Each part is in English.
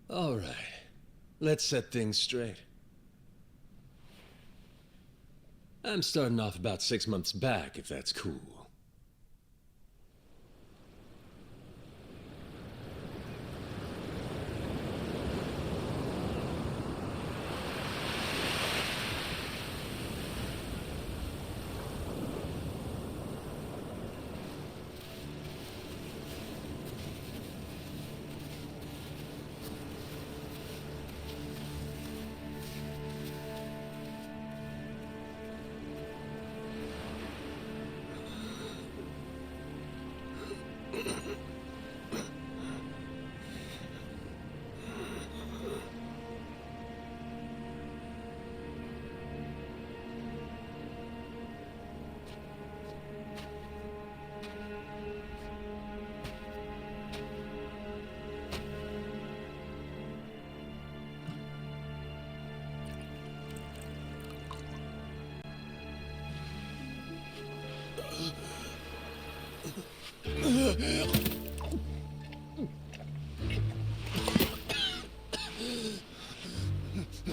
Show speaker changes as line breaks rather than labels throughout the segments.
All right. Let's set things straight. I'm starting off about 6 months back, if that's cool.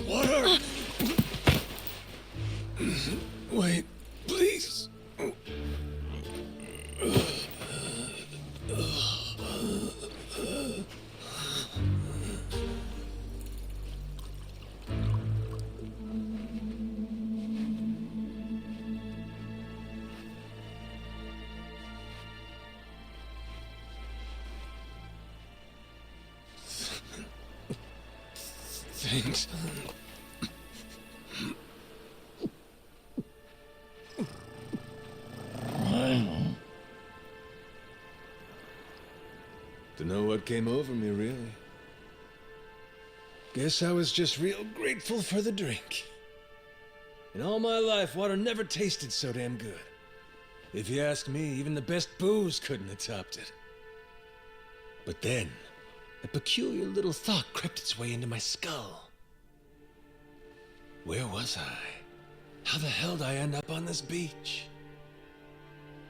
Water! Wait, please. Thanks. Dunno what came over me, really. Guess I was just real grateful for the drink. In all my life, water never tasted so damn good. If you ask me, even the best booze couldn't have topped it. But then, a peculiar little thought crept its way into my skull. Where was I? How the hell did I end up on this beach?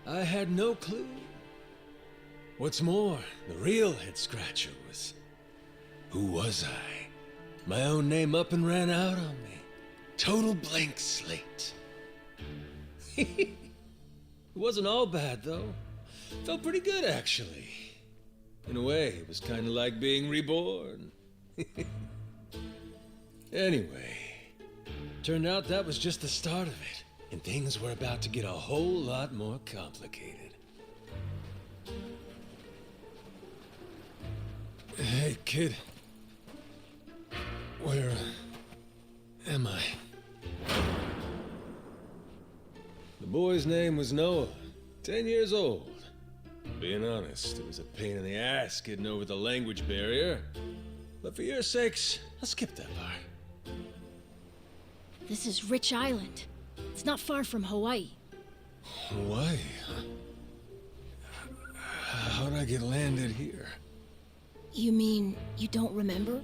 I had no clue. What's more, the real head-scratcher was, who was I? My own name up and ran out on me. Total blank slate. It wasn't all bad, though. Felt pretty good, actually. In a way, it was kind of like being reborn. Anyway, turned out that was just the start of it, and things were about to get a whole lot more complicated. Hey, kid. Where am I? The boy's name was Noah, 10 years old. Being honest, it was a pain in the ass getting over the language barrier. But for your sakes, I'll skip that part.
This is Rich Island. It's not far from Hawaii.
Hawaii, huh? How'd I get landed here?
You mean you don't remember?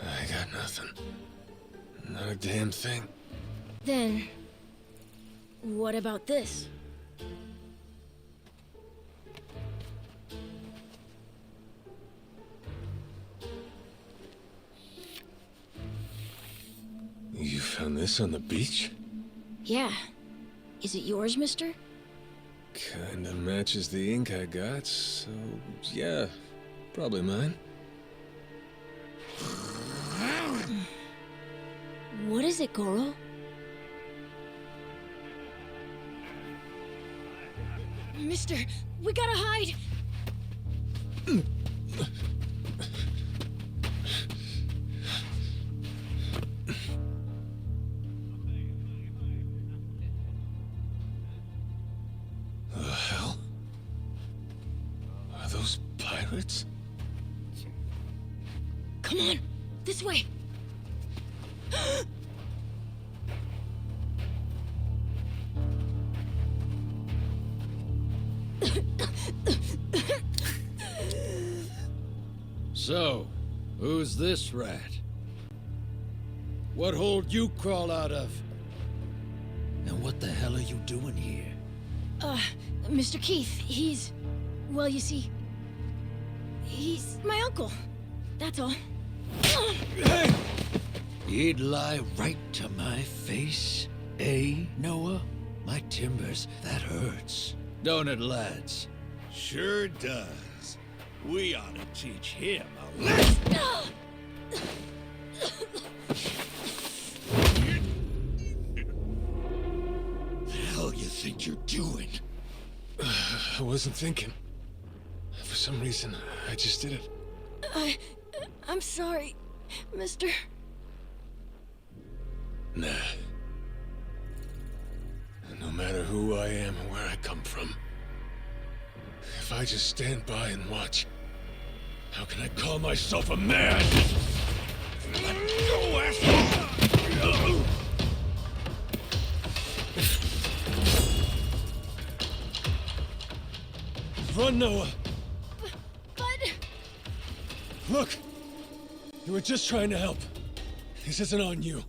I got nothing. Not a damn thing.
Then, what about this?
You found this on the beach?
Yeah. Is it yours, mister?
Kinda matches the ink I got, so yeah, probably mine.
What is it, Goro? Mister, we gotta hide!
The hell? Are those pirates?
Come on, this way!
So, who's this rat? What hole you crawl out of? And what the hell are you doing here?
Mr. Keith, he's... Well, you see... He's my uncle. That's all.
Hey!
He'd lie right to my face, eh, Noah? My timbers, that hurts. Don't it, lads?
Sure does. We ought to teach him a lesson. The hell you think you're doing?
I wasn't thinking. For some reason, I just did it.
I'm sorry, mister.
Nah. No matter who I am or where I come from, if I just stand by and watch, how can I call myself a man?
Let go, asshole!
Run, Noah!
But...
Look! You were just trying to help. This isn't on you.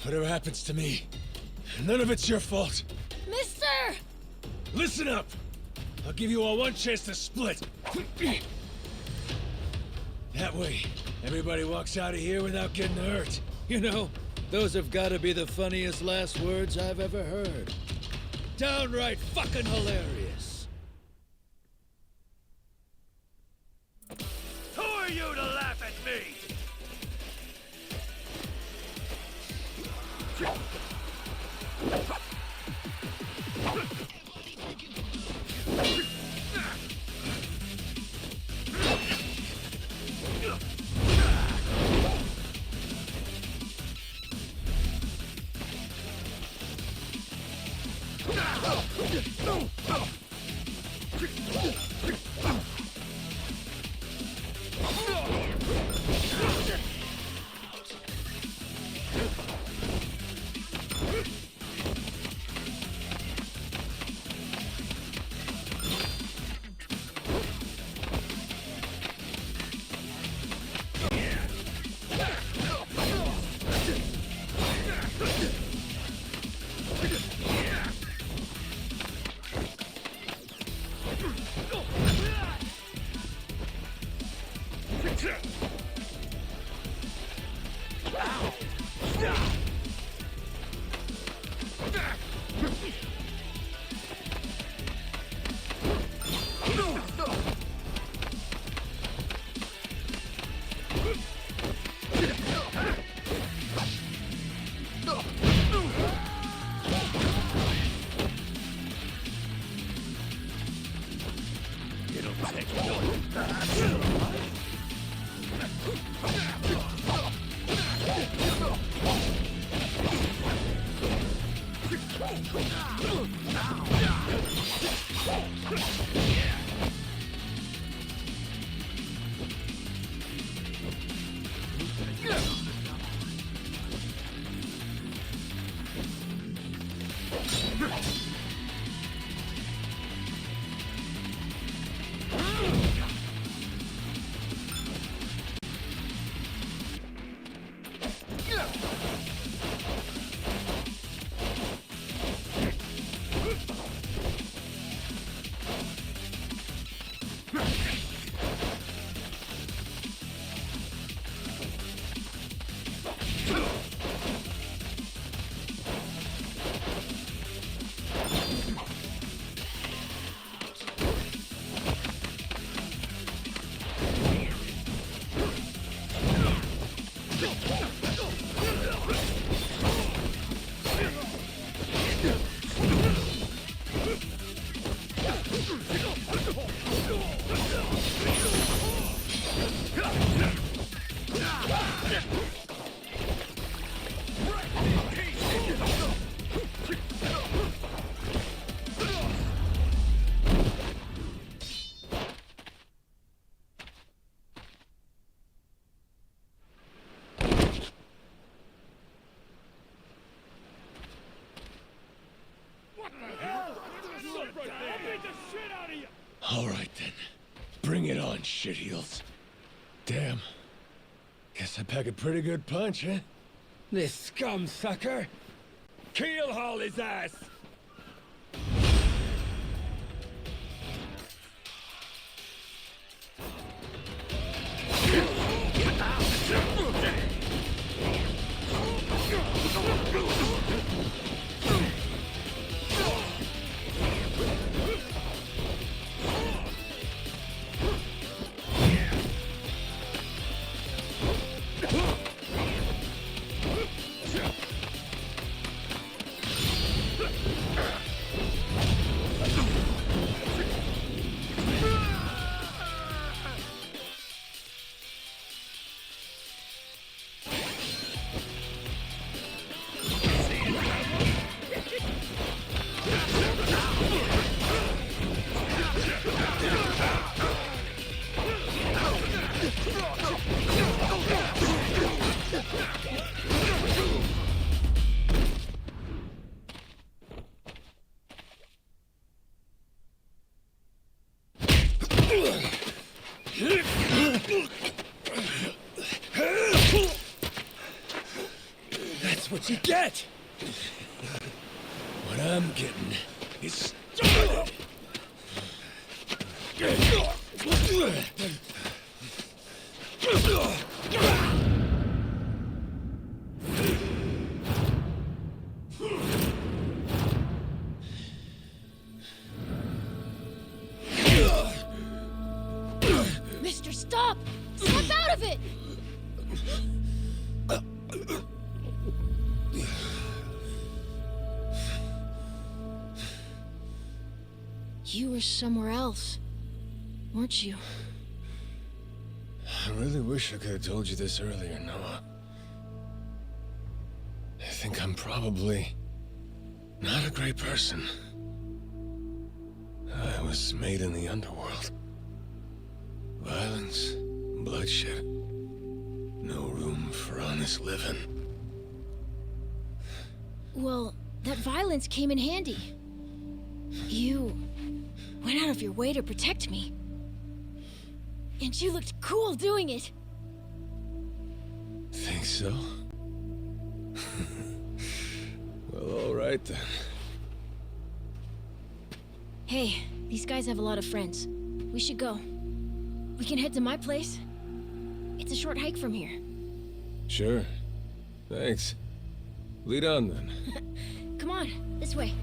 Whatever happens to me, none of it's your fault.
Mister!
Listen up! I'll give you all one chance to split. That way, everybody walks out of here without getting hurt.
You know, those have got to be the funniest last words I've ever heard. Downright fucking hilarious.
Who are you to laugh at me?
All right then. Bring it on, shitheels. Damn. Guess I pack a pretty good punch, huh?
This scum sucker! Keel haul his ass!
That's what you get! What I'm getting is started!
Mister, stop! Snap out of it! You were somewhere else, weren't you?
I really wish I could have told you this earlier, Noah. I think I'm probably not a great person. I was made in the underworld. Violence, bloodshed. No room for honest living.
Well, that violence came in handy. You went out of your way to protect me. And you looked cool doing it.
Think so? Well, all right then.
Hey, these guys have a lot of friends. We should go. We can head to my place. It's a short hike from here.
Sure. Thanks. Lead on then.
Come on, this way.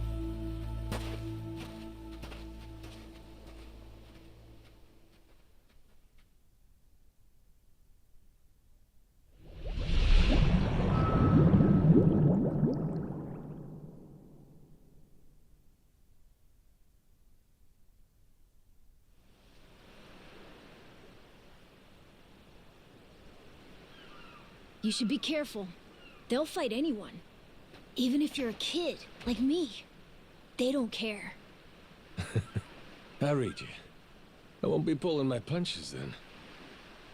You should be careful. They'll fight anyone. Even if you're a kid, like me. They don't care.
I read you. I won't be pulling my punches then.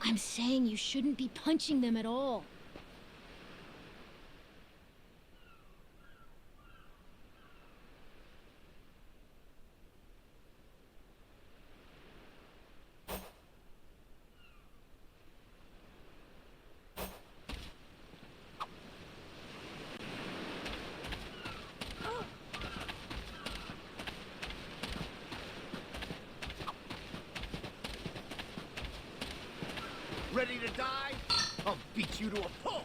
I'm saying you shouldn't be punching them at all.
Ready to die? I'll beat you to a pulp!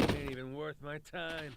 Ain't even worth my time.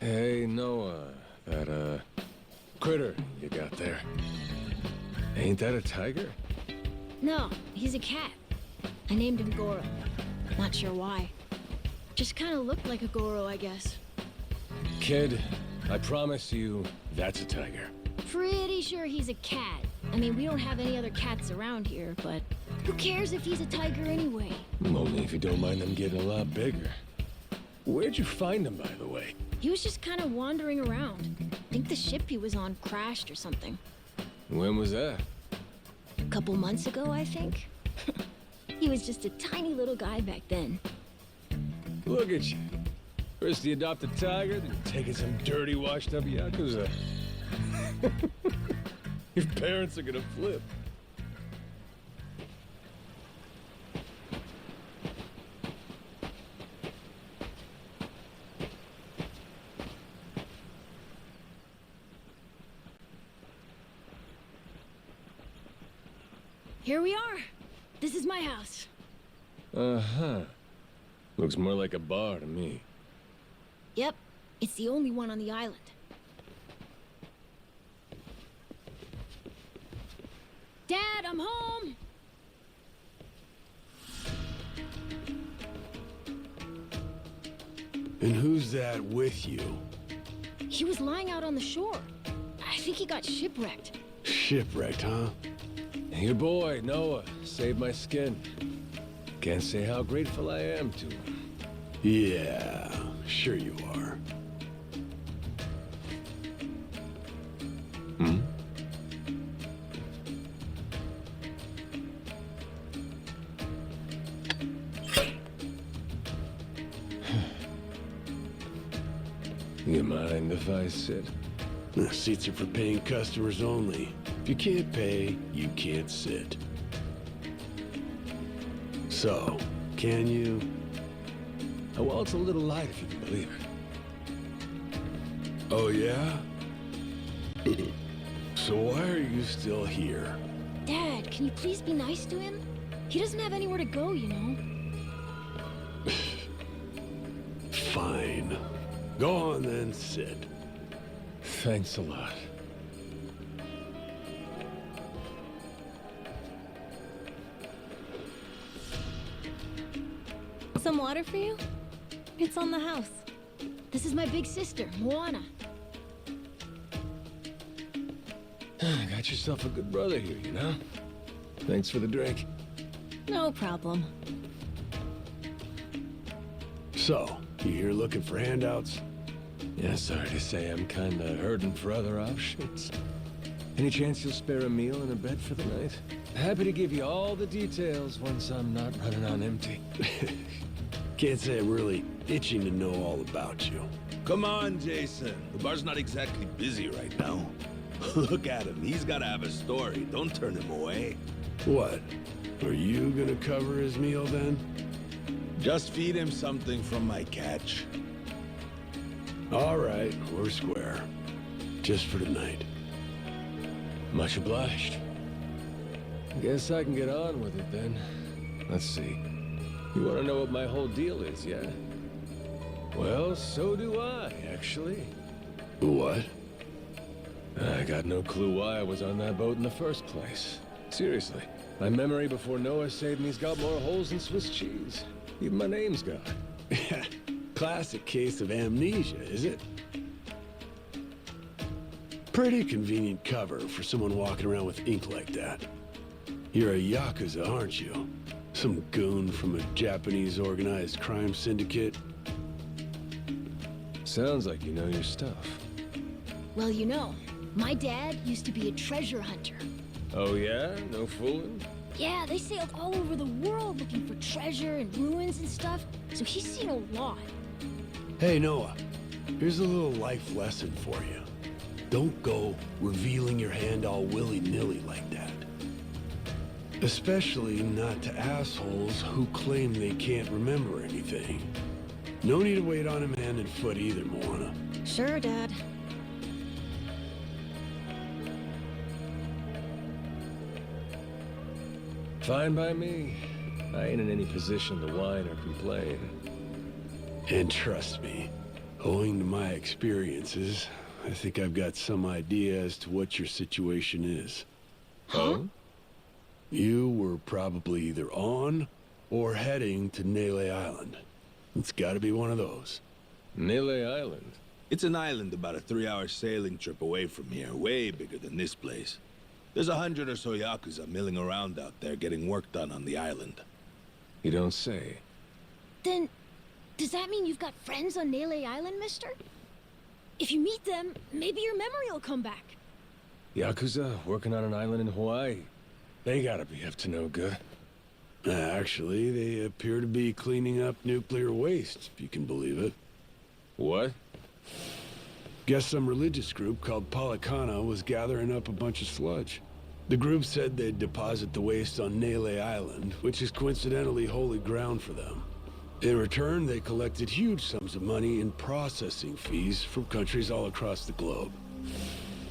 Hey, Noah, that, critter you got there. Ain't that a tiger?
No, he's a cat. I named him Goro. Not sure why. Just kind of looked like a Goro, I guess.
Kid, I promise you, that's a tiger.
Pretty sure he's a cat. I mean, we don't have any other cats around here, but who cares if he's a tiger anyway?
Only if you don't mind them getting a lot bigger. Where'd you find him, by the way?
He was just kind of wandering around. I think the ship he was on crashed or something.
When was that?
A couple months ago, I think. He was just a tiny little guy back then.
Look at you. First you adopt a tiger, then you're taking some dirty, washed-up Yakuza. Your parents are gonna flip.
here we are. This is my house.
Uh-huh. Looks more like a bar to me.
Yep, it's the only one on the island. Dad, I'm home!
And who's that with you?
He was lying out on the shore. I think he got shipwrecked.
Shipwrecked, huh?
Your boy, Noah, saved my skin. Can't say how grateful I am to him.
Yeah, sure you are.
Hmm? You mind if I sit?
The seats are for paying customers only. If you can't pay, you can't sit. So, can you?
Oh, well, it's a little light if you can believe it.
Oh, yeah? So why are you still here?
Dad, can you please be nice to him? He doesn't have anywhere to go, you know.
Fine. Go on then, sit.
Thanks a lot.
Some water for you? It's on the house.
This is my big sister, Moana.
Got yourself a good brother here, you know? Thanks for the drink.
No problem.
So, you here looking for handouts?
Yeah, sorry to say I'm kinda hurting for other options. Any chance you'll spare a meal and a bed for the night? Happy to give you all the details once I'm not running on empty.
Can't say I'm really itching to know all about you.
Come on, Jason. The bar's not exactly busy right now. Look at him. He's gotta have a story. Don't turn him away.
What? Are you gonna cover his meal then?
Just feed him something from my catch.
All right, we're square. Just for tonight.
Much obliged. Guess I can get on with it then. Let's see. You want to know what my whole deal is, yeah? Well, so do I, actually.
What?
I got no clue why I was on that boat in the first place. Seriously. My memory before Noah saved me's got more holes than Swiss cheese. Even my name's gone.
Classic case of amnesia, is it? Pretty convenient cover for someone walking around with ink like that. You're a Yakuza, aren't you? Some goon from a Japanese organized crime syndicate?
Sounds like you know your stuff.
Well, you know, my dad used to be a treasure hunter.
Oh yeah? No fooling?
Yeah, they sailed all over the world looking for treasure and ruins and stuff, so he's seen a lot.
Hey, Noah. Here's a little life lesson for you. Don't go revealing your hand all willy-nilly like that. Especially not to assholes who claim they can't remember anything. No need to wait on him hand and foot either, Moana.
Sure, Dad.
Fine by me. I ain't in any position to whine or complain.
And trust me, owing to my experiences, I think I've got some idea as to what your situation is.
Oh?
You were probably either on or heading to Nele Island. It's gotta be one of those.
Nele Island?
It's an island about a 3-hour sailing trip away from here, way bigger than this place. There's 100 or so Yakuza milling around out there getting work done on the island.
You don't say.
Then, does that mean you've got friends on Nele Island, mister? If you meet them, maybe your memory will come back.
Yakuza working on an island in Hawaii. They gotta be up to no good.
Actually, they appear to be cleaning up nuclear waste, if you can believe it.
What?
Guess some religious group called Policana was gathering up a bunch of sludge. The group said they'd deposit the waste on Nele Island, which is coincidentally holy ground for them. In return, they collected huge sums of money in processing fees from countries all across the globe.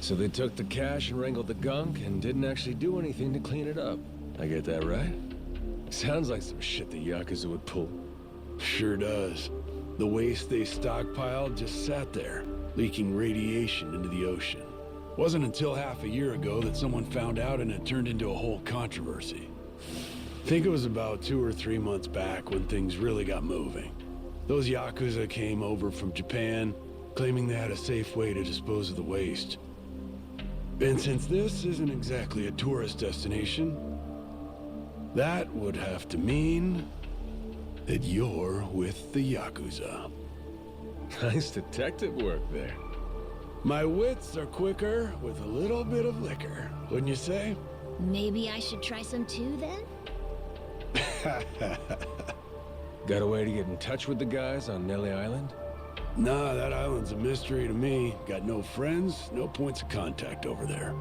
So they took the cash and wrangled the gunk and didn't actually do anything to clean it up. I get that right? Sounds like some shit the Yakuza would pull.
Sure does. The waste they stockpiled just sat there, leaking radiation into the ocean. Wasn't until half a year ago that someone found out and it turned into a whole controversy. Think it was about 2 or 3 months back when things really got moving. Those Yakuza came over from Japan, claiming they had a safe way to dispose of the waste. And since this isn't exactly a tourist destination, that would have to mean that you're with the Yakuza.
Nice detective work there.
My wits are quicker with a little bit of liquor, wouldn't you say?
Maybe I should try some too then?
Got a way to get in touch with the guys on Nelly Island?
Nah, that island's a mystery to me. Got no friends, no points of contact over there.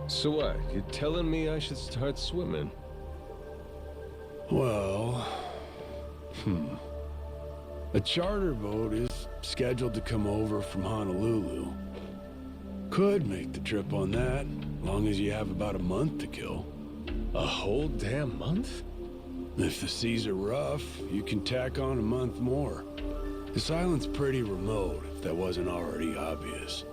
So what? You telling me I should start swimming?
Well... A charter boat is scheduled to come over from Honolulu. Could make the trip on that, long as you have about a month to kill.
A whole damn month?
If the seas are rough, you can tack on a month more. This island's pretty remote, if that wasn't already obvious.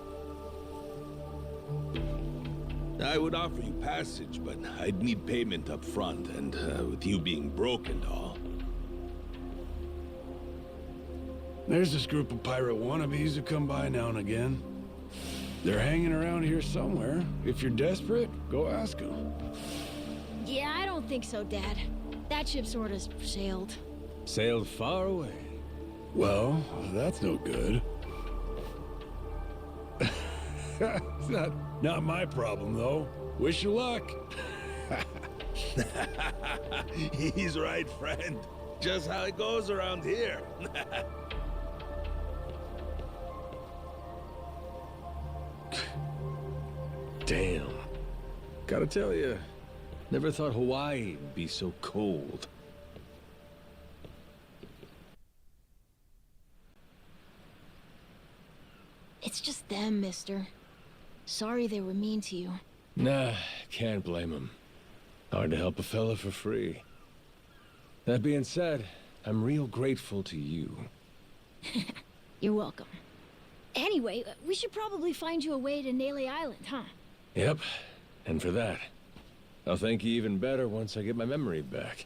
I would offer you passage, but I'd need payment up front, and with you being broke and all.
There's this group of pirate wannabes who come by now and again. They're hanging around here somewhere. If you're desperate, go ask them.
Yeah, I don't think so, Dad. That ship sort of sailed.
Sailed far away.
Well, that's no good. It's not my problem, though. Wish you luck.
He's right, friend. Just how it goes around here.
Damn. Gotta tell you, never thought Hawaii would be so cold.
It's just them, mister. Sorry they were mean to you.
Nah, can't blame him. Hard to help a fella for free. That being said, I'm real grateful to you.
You're welcome. Anyway, we should probably find you a way to Nele Island, huh?
Yep, and for that, I'll thank you even better once I get my memory back.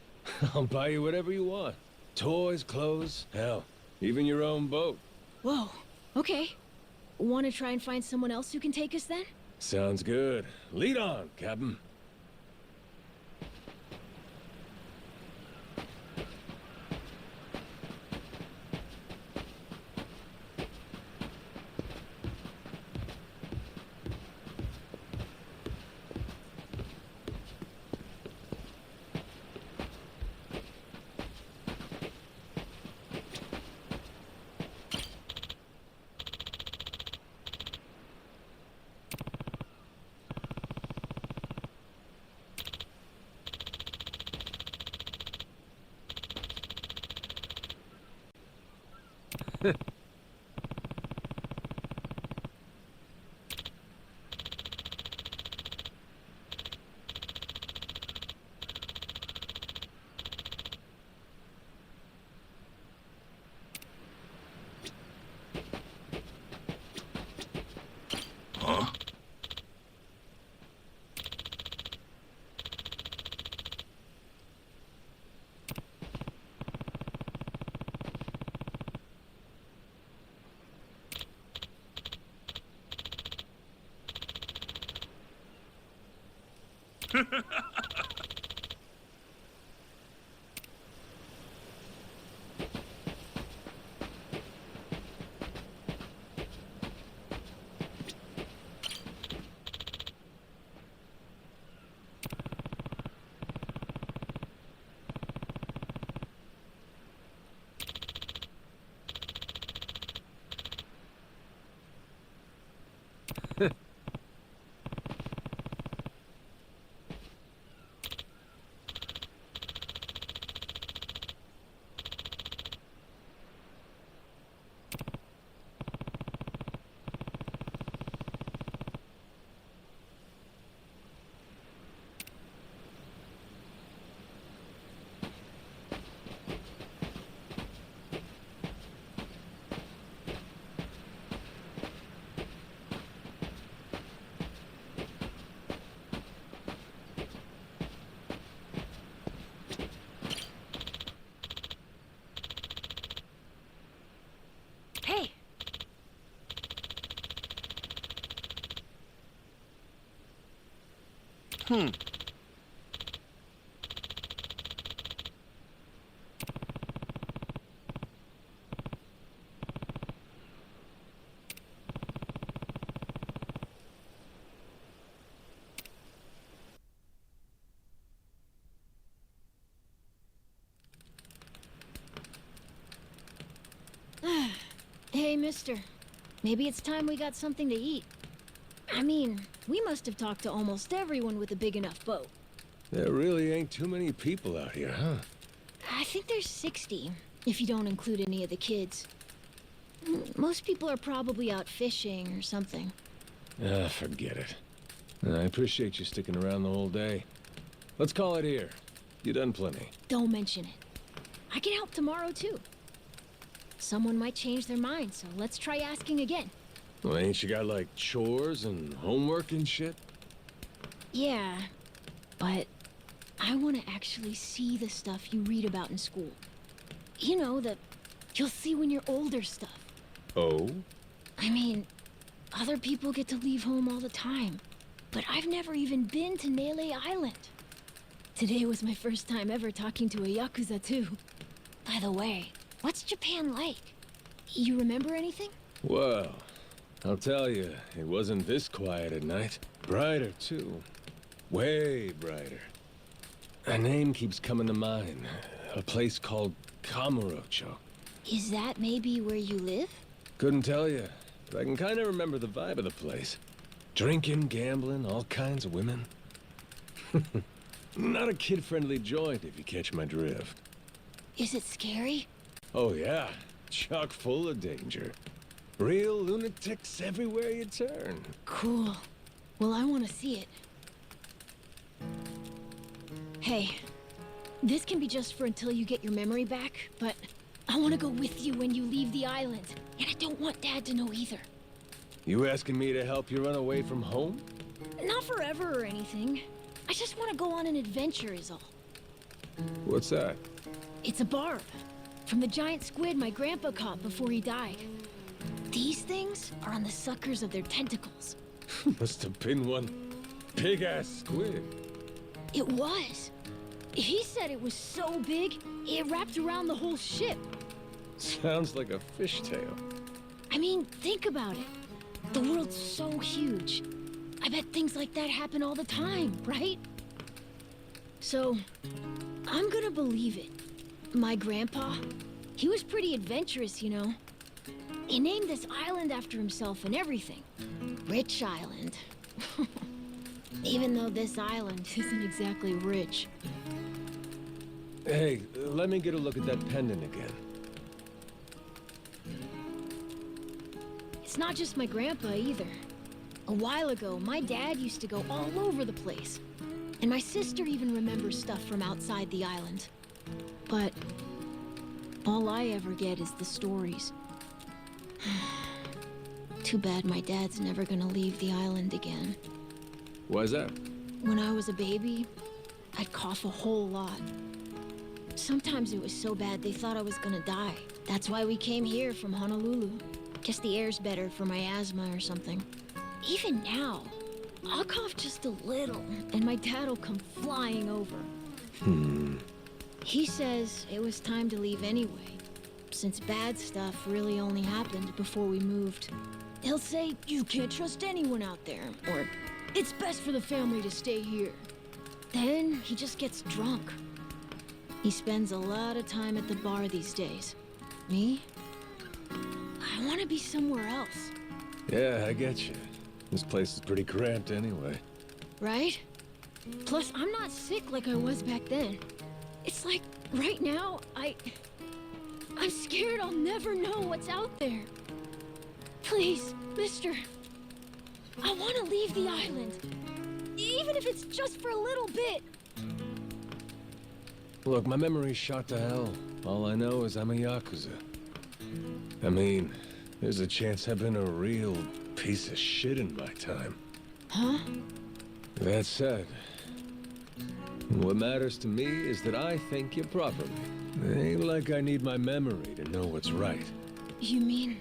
I'll buy you whatever you want. Toys, clothes, hell, even your own boat.
Whoa, okay. Want to try and find someone else who can take us then?
Sounds good. Lead on, Captain.
Hey, mister. Maybe it's time we got something to eat. I mean, we must have talked to almost everyone with a big enough boat.
There really ain't too many people out here, huh?
I think there's 60, if you don't include any of the kids. Most people are probably out fishing or something.
Ah, forget it. I appreciate you sticking around the whole day. Let's call it here. You done plenty.
Don't mention it. I can help tomorrow, too. Someone might change their mind, so let's try asking again.
Well, ain't you got, like, chores and homework and shit?
Yeah, but I want to actually see the stuff you read about in school. You know, the you'll see when you're older stuff.
Oh?
I mean, other people get to leave home all the time, but I've never even been to Nele Island. Today was my first time ever talking to a Yakuza, too. By the way, what's Japan like? You remember anything?
Well, I'll tell you, it wasn't this quiet at night. Brighter, too. Way brighter. A name keeps coming to mind. A place called Kamurocho.
Is that maybe where you live?
Couldn't tell you, but I can kind of remember the vibe of the place. Drinking, gambling, all kinds of women. Not a kid-friendly joint, if you catch my drift.
Is it scary?
Oh yeah, chock full of danger. Real lunatics everywhere you turn.
Cool. Well, I want to see it. Hey, this can be just for until you get your memory back, but I want to go with you when you leave the island, and I don't want Dad to know either.
You asking me to help you run away from home?
Not forever or anything. I just want to go on an adventure is all.
What's that?
It's a barb. From the giant squid my grandpa caught before he died. These things are on the suckers of their tentacles.
Must have been one big-ass squid.
It was. He said it was so big, it wrapped around the whole ship.
Sounds like a fishtail.
I mean, think about it. The world's so huge. I bet things like that happen all the time, right? So, I'm gonna believe it. My grandpa, he was pretty adventurous, you know. He named this island after himself and everything. Rich Island. Even though this island isn't exactly rich.
Hey, let me get a look at that pendant again.
It's not just my grandpa either. A while ago, my dad used to go all over the place. And my sister even remembers stuff from outside the island. But all I ever get is the stories. Too bad my dad's never gonna leave the island again.
Why's that?
When I was a baby, I'd cough a whole lot. Sometimes it was so bad they thought I was gonna die. That's why we came here from Honolulu. Guess the air's better for my asthma or something. Even now, I'll cough just a little, and my dad'll come flying over. He says it was time to leave anyway, since bad stuff really only happened before we moved. He'll say, you can't trust anyone out there, or it's best for the family to stay here. Then he just gets drunk. He spends a lot of time at the bar these days. Me? I want to be somewhere else.
Yeah, I get you. This place is pretty cramped anyway.
Right? Plus, I'm not sick like I was back then. It's like, right now, I'm scared I'll never know what's out there. Please, mister. I want to leave the island. Even if it's just for a little bit.
Look, my memory's shot to hell. All I know is I'm a Yakuza. I mean, there's a chance I've been a real piece of shit in my time.
Huh?
That said, what matters to me is that I think you properly. It ain't like I need my memory to know what's right.
You mean?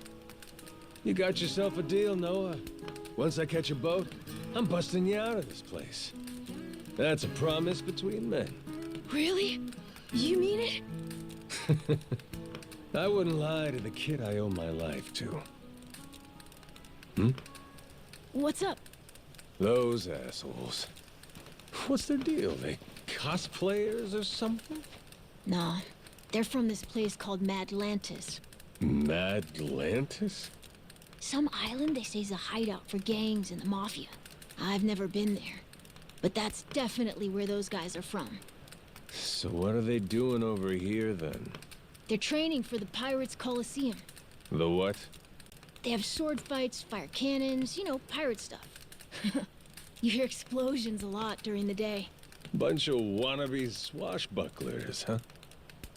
You got yourself a deal, Noah. Once I catch a boat, I'm busting you out of this place. That's a promise between men.
Really? You mean it?
I wouldn't lie to the kid I owe my life to.
What's up?
Those assholes. What's their deal? They cosplayers or something?
Nah, they're from this place called Madlantis.
Madlantis?
Some island they say is a hideout for gangs and the mafia. I've never been there, but that's definitely where those guys are from.
So what are they doing over here then?
They're training for the Pirates Coliseum.
The what?
They have sword fights, fire cannons, you know, pirate stuff. You hear explosions a lot during the day.
Bunch of wannabe swashbucklers, huh?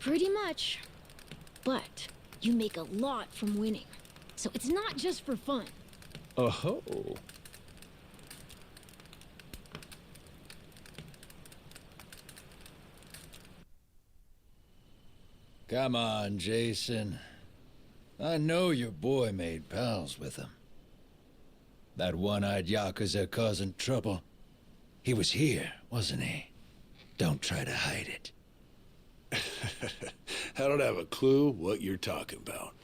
Pretty much. But you make a lot from winning. So it's not just for fun.
Oh.
Come on, Jason. I know your boy made pals with him. That one-eyed Yakuza causing trouble. He was here, wasn't he? Don't try to hide it.
I don't have a clue what you're talking about.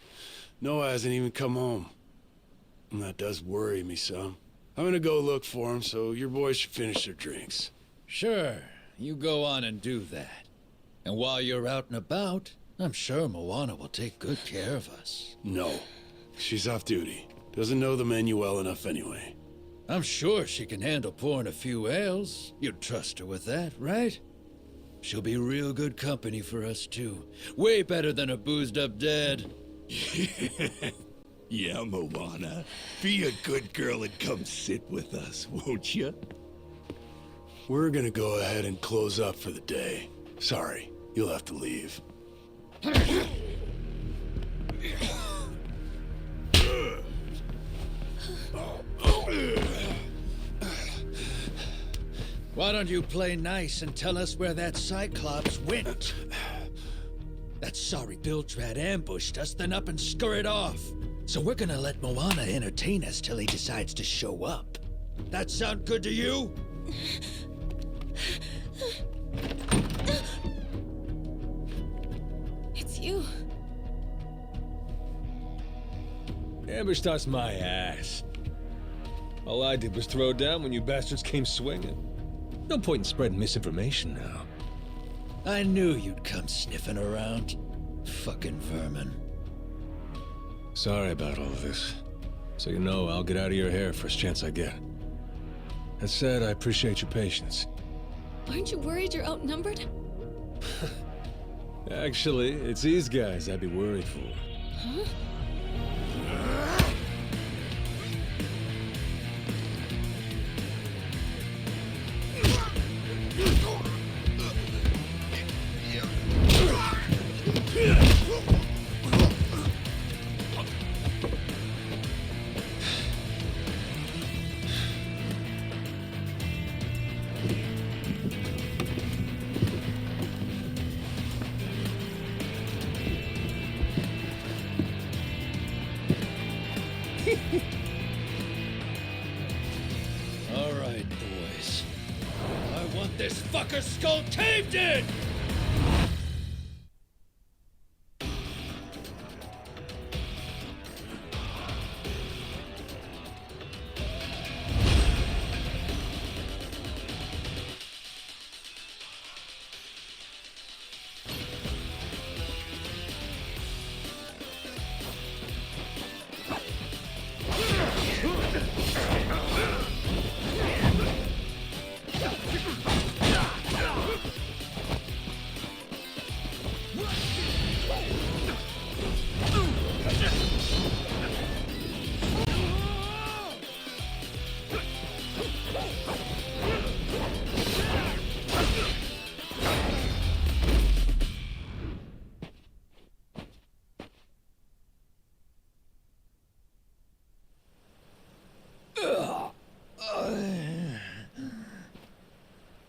Noah hasn't even come home. And that does worry me some. I'm gonna go look for him, so your boys should finish their drinks.
Sure, you go on and do that. And while you're out and about, I'm sure Moana will take good care of us.
No. She's off duty. Doesn't know the menu well enough anyway.
I'm sure she can handle pouring a few ales. You'd trust her with that, right? She'll be real good company for us, too. Way better than a boozed-up dad.
Yeah, Moana. Be a good girl and come sit with us, won't you?
We're gonna go ahead and close up for the day. Sorry, you'll have to leave.
Why don't you play nice and tell us where that Cyclops went? That sorry Biltrad ambushed us, then up and scurried off. So we're gonna let Moana entertain us till he decides to show up. That sound good to you?
It's you.
Ambushed us my ass. All I did was throw down when you bastards came swinging. No point in spreading misinformation now.
I knew you'd come sniffing around. Fucking vermin.
Sorry about all of this. So you know, I'll get out of your hair first chance I get. That said, I appreciate your patience.
Aren't you worried you're outnumbered?
Actually, it's these guys I'd be worried for.
Huh?
All right, boys. I want this fucker skull caved in!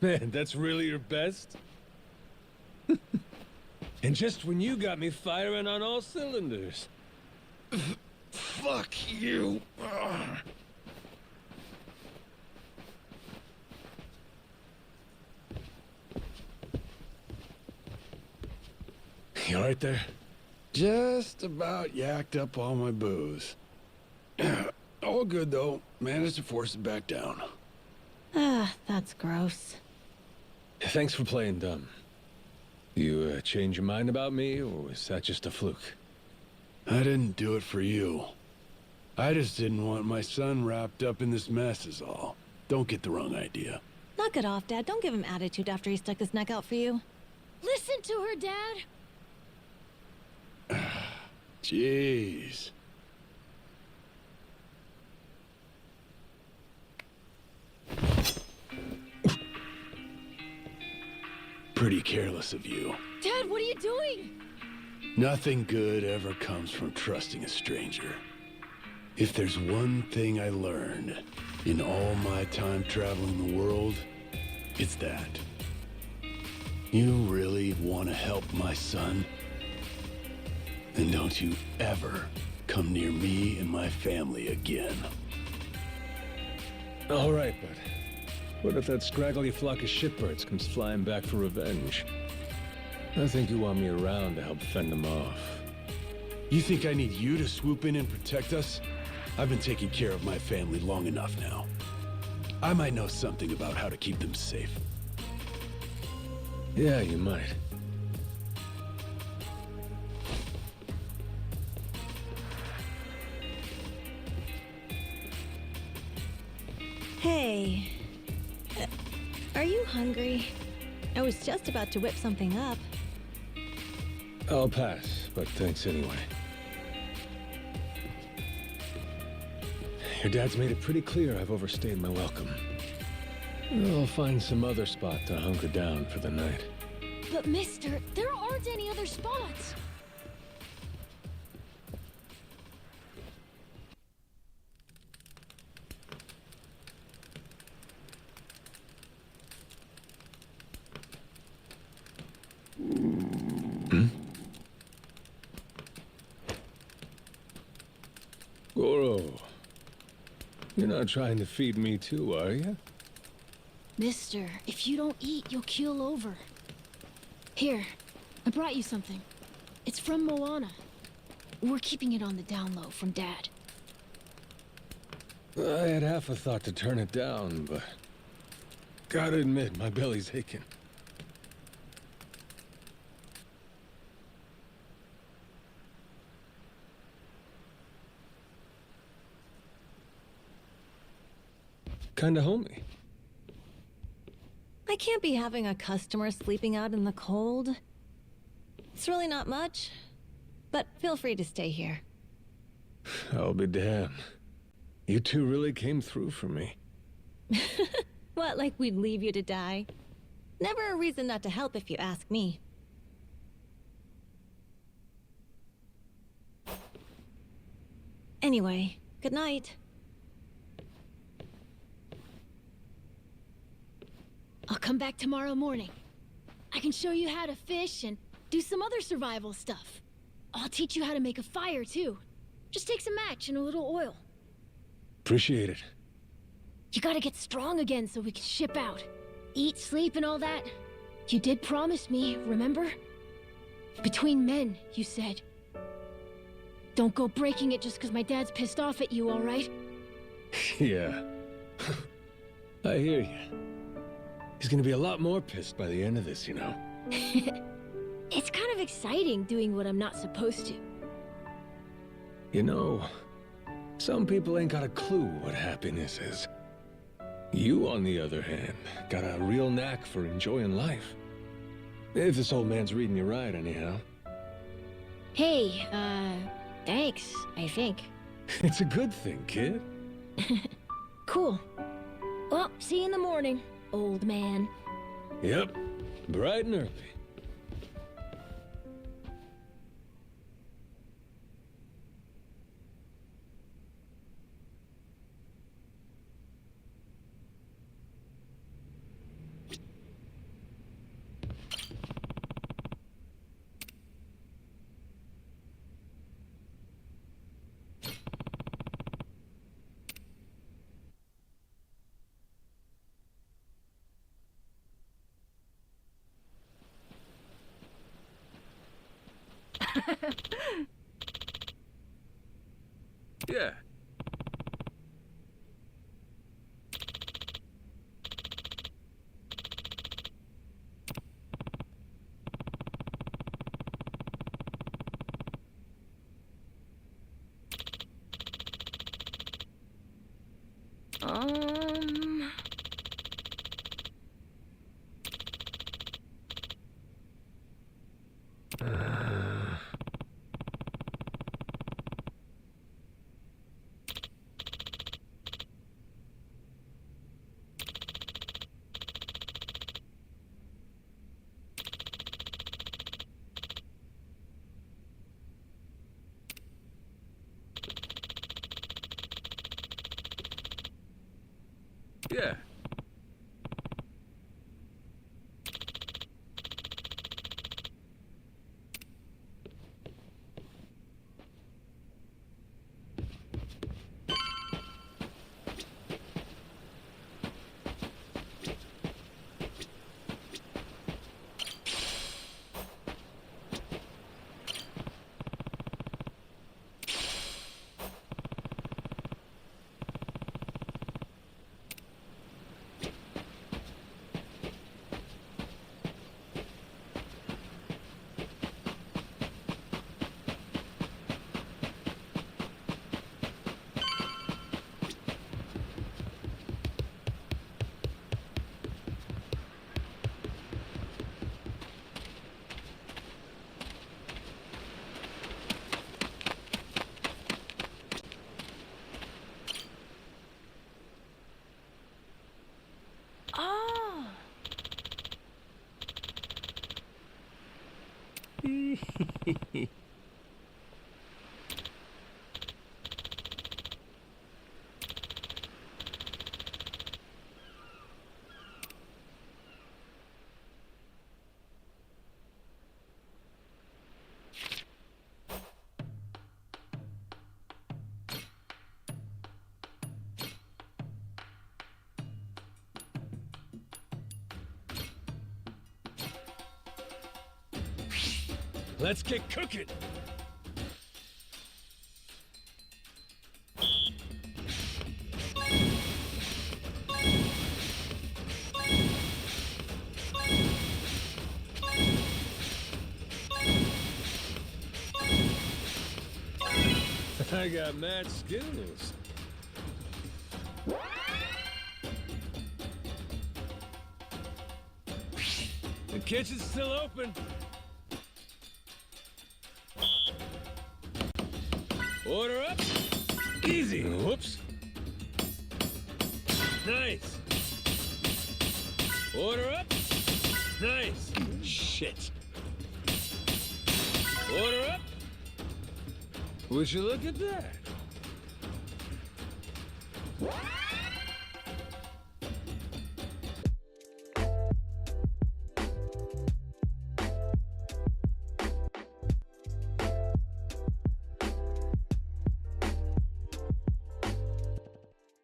Man, that's really your best? And just when you got me firing on all cylinders.
Fuck you!
all right there? Just about yacked up all my booze. All good, though. Managed to force it back down.
Ah, that's gross.
Thanks for playing dumb. You change your mind about me, or was that just a fluke?
I didn't do it for you. I just didn't want my son wrapped up in this mess is all. Don't get the wrong idea.
Knock it off, Dad. Don't give him attitude after he stuck his neck out for you.
Listen to her, Dad.
Jeez. Pretty careless of you.
Dad, what are you doing?
Nothing good ever comes from trusting a stranger. If there's one thing I learned in all my time traveling the world, it's that. You really want to help my son? Then don't you ever come near me and my family again.
All right, but what if that scraggly flock of shitbirds comes flying back for revenge? I think you want me around to help fend them off.
You think I need you to swoop in and protect us? I've been taking care of my family long enough now. I might know something about how to keep them safe.
Yeah, you might.
Hey. Are you hungry? I was just about to whip something up.
I'll pass, but thanks anyway. Your dad's made it pretty clear I've overstayed my welcome. I'll find some other spot to hunker down for the night.
But mister, there aren't any other spots.
Goro, you're not trying to feed me too, are you?
Mister, if you don't eat, you'll keel over. Here, I brought you something. It's from Moana. We're keeping it on the down low from Dad.
I had half a thought to turn it down, but gotta admit, my belly's aching. Kinda homey.
I can't be having a customer sleeping out in the cold. It's really not much, but feel free to stay here.
I'll be damned. You two really came through for me.
What, like we'd leave you to die? Never a reason not to help if you ask me. Anyway, good night.
I'll come back tomorrow morning. I can show you how to fish and do some other survival stuff. I'll teach you how to make a fire, too. Just take some match and a little oil.
Appreciate it.
You gotta get strong again so we can ship out. Eat, sleep, and all that. You did promise me, remember? Between men, you said. Don't go breaking it just because my dad's pissed off at you, all right?
Yeah. I hear you. He's gonna be a lot more pissed by the end of this, you know.
It's kind of exciting doing what I'm not supposed to.
You know, some people ain't got a clue what happiness is. You, on the other hand, got a real knack for enjoying life. If this old man's reading you right, anyhow.
Hey, thanks, I think.
It's a good thing, kid.
Cool. Well, see you in the morning, old man.
Yep, bright and early.
Um...
Yeah.
Ah!
Let's get cooking. I got mad skills. The kitchen's still open. Order up. Easy. Whoops. Nice. Order up. Nice. Shit. Order up. Would you look at that?